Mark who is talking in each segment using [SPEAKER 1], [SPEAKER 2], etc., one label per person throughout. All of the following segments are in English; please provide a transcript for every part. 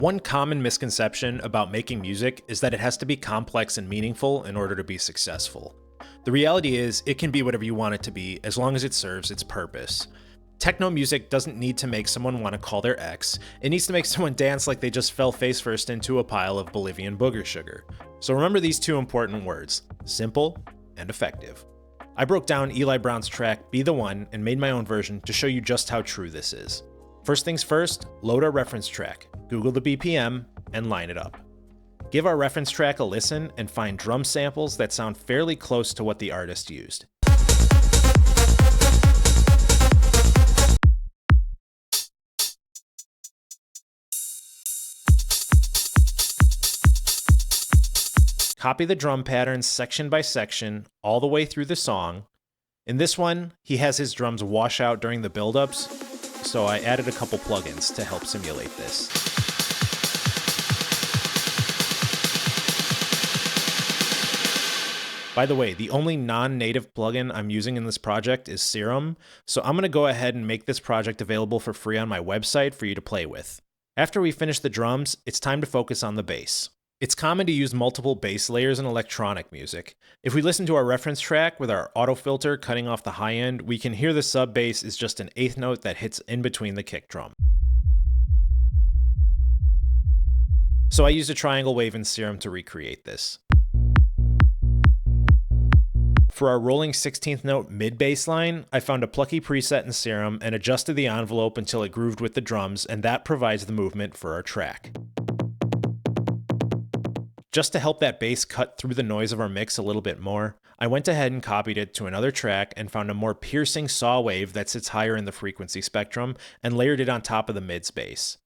[SPEAKER 1] One common misconception about making music is that it has to be complex and meaningful in order to be successful. The reality is, it can be whatever you want it to be as long as it serves its purpose. Techno music doesn't need to make someone want to call their ex, it needs to make someone dance like they just fell face first into a pile of Bolivian booger sugar. So remember these two important words: simple and effective. I broke down Eli Brown's track Be the One and made my own version to show you just how true this is. First things first, load our reference track, Google the BPM, and line it up. Give our reference track a listen and find drum samples that sound fairly close to what the artist used. Copy the drum patterns section by section all the way through the song. In this one, he has his drums wash out during the buildups, so I added a couple plugins to help simulate this. By the way, the only non-native plugin I'm using in this project is Serum, so I'm going to go ahead and make this project available for free on my website for you to play with. After we finish the drums, it's time to focus on the bass. It's common to use multiple bass layers in electronic music. If we listen to our reference track with our autofilter cutting off the high end, we can hear the sub bass is just an eighth note that hits in between the kick drum. So I used a triangle wave in Serum to recreate this. For our rolling 16th note mid bass line, I found a plucky preset in Serum and adjusted the envelope until it grooved with the drums, and that provides the movement for our track. Just to help that bass cut through the noise of our mix a little bit more, I went ahead and copied it to another track and found a more piercing saw wave that sits higher in the frequency spectrum and layered it on top of the mids bass.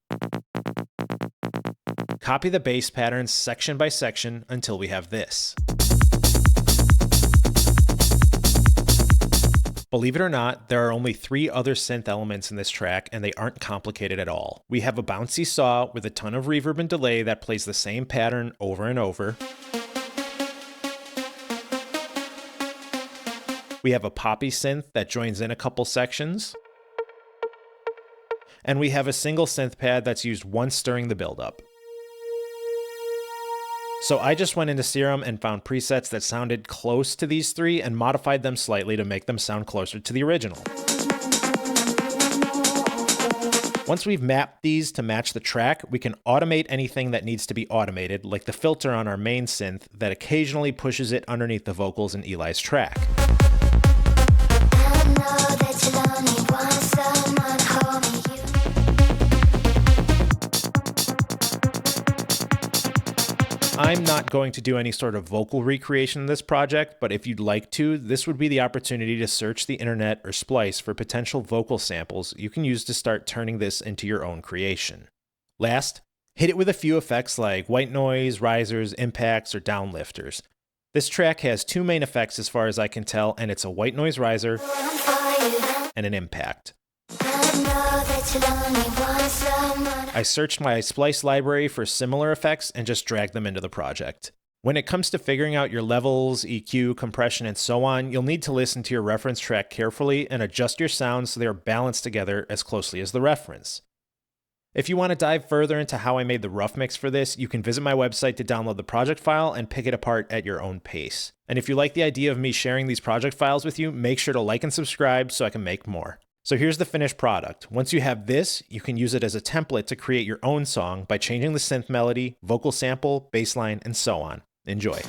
[SPEAKER 1] Copy the bass patterns section by section until we have this. Believe it or not, there are only 3 other synth elements in this track, and they aren't complicated at all. We have a bouncy saw with a ton of reverb and delay that plays the same pattern over and over. We have a poppy synth that joins in a couple sections. And we have a single synth pad that's used once during the build-up. So I just went into Serum and found presets that sounded close to these 3 and modified them slightly to make them sound closer to the original. Once we've mapped these to match the track, we can automate anything that needs to be automated, like the filter on our main synth that occasionally pushes it underneath the vocals in Eli's track. I'm not going to do any sort of vocal recreation in this project, but if you'd like to, this would be the opportunity to search the internet or Splice for potential vocal samples you can use to start turning this into your own creation. Last, hit it with a few effects like white noise, risers, impacts, or downlifters. This track has 2 main effects as far as I can tell, and it's a white noise riser and an impact. I searched my Splice library for similar effects and just dragged them into the project. When it comes to figuring out your levels, EQ, compression, and so on, you'll need to listen to your reference track carefully and adjust your sounds so they are balanced together as closely as the reference. If you want to dive further into how I made the rough mix for this, you can visit my website to download the project file and pick it apart at your own pace. And if you like the idea of me sharing these project files with you, make sure to like and subscribe so I can make more. So here's the finished product. Once you have this, you can use it as a template to create your own song by changing the synth melody, vocal sample, bass line, and so on. Enjoy.